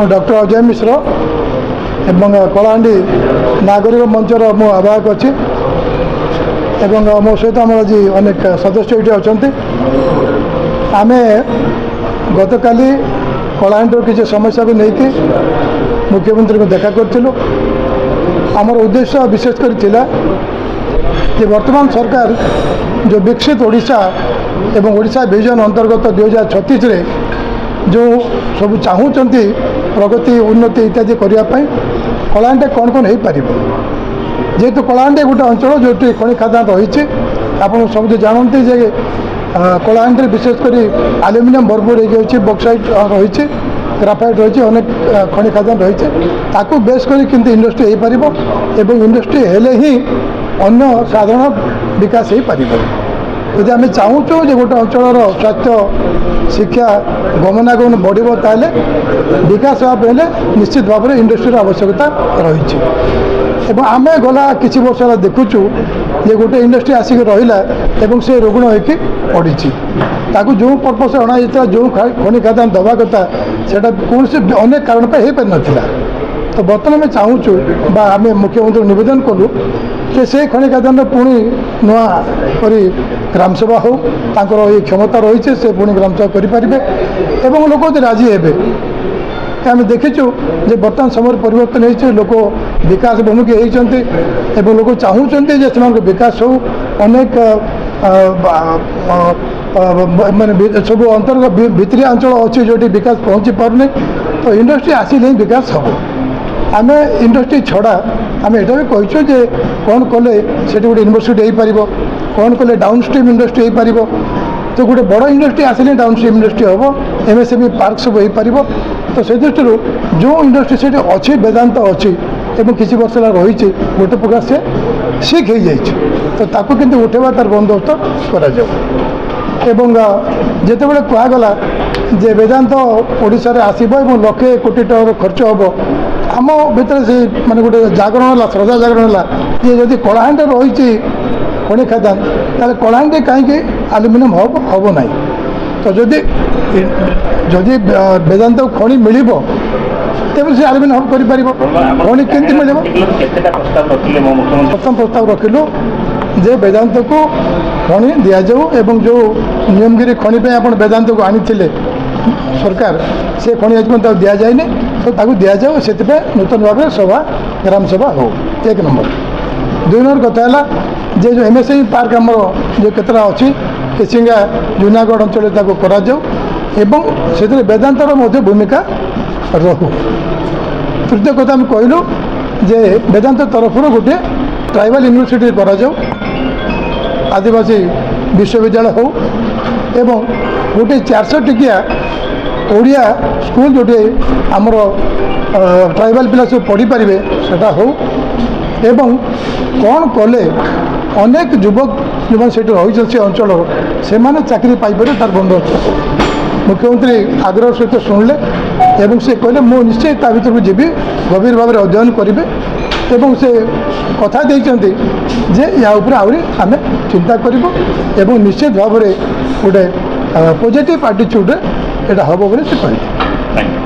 Doctor Ajay Mishra एवं कलाहांडी नागरिक मंचर मो आवाहक अच्छी एवं मो सहित आम आज अनेक सदस्य ये अच्छा आम गत काली कलाहांडी किसी समस्या को लेकिन मुख्यमंत्री को देखा करूँ आमर उद्देश्य विशेषकर कि वर्तमान सरकार जो विकसित ओडिशा एवं ओडिशा विजन अंतर्गत 2036 रे जो सब चाहूँगी प्रगति उन्नति इत्यादि करने कलाहांडी कौन कौन हो पार जेहेतु कलाहांडी गोटे अंचल जो खनि खादान रही आप सब जानते जे कलाहांडी विशेषकर आल्युमिनियम भरपूर हो बक्साइट रही ग्राफाइट रही अनेक खनि खादान रही बेस कर इंडस्ट्री हो पार एवं इंडस्ट्री हेले ही अन्य साधारण विकास हो पार यदि आम चाहूँ जे गोटे अंचल स्वास्थ्य शिक्षा गमनागमन बढ़ो ताले विकास होगा निश्चित भाव में इंडस्ट्री आवश्यकता रही आम गला किसी वर्ष देखुचु जे गोटे इंडस्ट्री आसिक रहा से रुग्ण होकर पड़ी जो पर्पस अणा जो खनि खादान दवा कथा से कौन से अनेक कारण पर हो पार नाला तो बर्तमान आम चाहूँ आम मुख्यमंत्री निवेदन कलु कि से खनि खादान पुणी नुआ करी ग्राम सभा हो तांकर ये क्षमता रही से पुणी ग्राम सभा करें एवं लोक राजी हे आम देखीचु जे बर्तमान समय परिवर्तन हो लोक विकास विमुखी होती लोक चाहूँगी से विकास हो अनेक माने सब अंतर्गत भितरी अंचल अच्छी जो विकास पहुँची पारनी तो इंडस्ट्री आसिले ही विकास हम आम इंडस्ट्री छड़ा आम यहाँ भी कहूँ जे कौन कले से गोटे यूनिवर्सिटी हो पार कौन कले डाउन स्ट्रीम इंडस्ट्री हो पार तो गोटे बड़ इंडस्ट्री आसिले डाउन स्ट्रीम इंडस्ट्री हम एमएसएमई पार्क सब हो पार तो से दृष्टि जो इंडस्ट्री से अच्छी वेदांत अच्छी एवं किसी वर्ष रही गोटे प्रकार से शिख हो जाए तो ताकू किंतु उठेवा तार बंदोबस्त करा जिते बड़े कहगला जे वेदांत ओडिशा रे आसीबो एवं लक्षे कोटी टका खर्च हम आम भितर से माने गोटे जागरण है श्रद्धा जागरण है ये जदि कलाहांडी रही खनि खादान ताले कलाहांडी कहीं आल्युमिनियम हब हम ना तो जदि जदि वेदांत खनि मिल तेज से आल्युमिनियम हब कर खनि केमती मिल प्रथम प्रस्ताव रखिलु जे वेदांत को खनि दि जाऊ एवं जो नियमगिरी खनि पे आप वेदांत को आनी सरकार से खनि आज दि जाए तो ताकू दि जाऊ से नूतन भाव सभा ग्राम सभा हो एक नंबर दुई नंबर कथा है जे जो एमएसएमई पार्क आमर जो केतरा अच्छी केसिंगा जूनागढ़ अंचल एवं से वेदांतर भूमिका रहू तृतीय कथा आम कहलु जे वेदांत तरफ गोटे ट्राइबल यूनिवर्सिटी करा आदिवासी विश्वविद्यालय हो एवं गोटे 400 टिकिया ओडिया स्कूल जोटे आमर ट्राइबल पिला सब पढ़ी पारे सेटा हो एवं कौन कले अनेक युवक जो से रही से अंचल से चाकरी पाइपर तार बंदोबस्त मुख्यमंत्री आग्रह सहित शुणिले एवं से कहले मु निश्चय ता भर जी गभीर भाव में अध्ययन करेंगे एवं से कथा देते जे या ऊपर आहरी आम चिंता करूँ एवं निश्चित भाव में गोटे पॉजिटिव एटीट्यूड एटा हम बोली से कहते।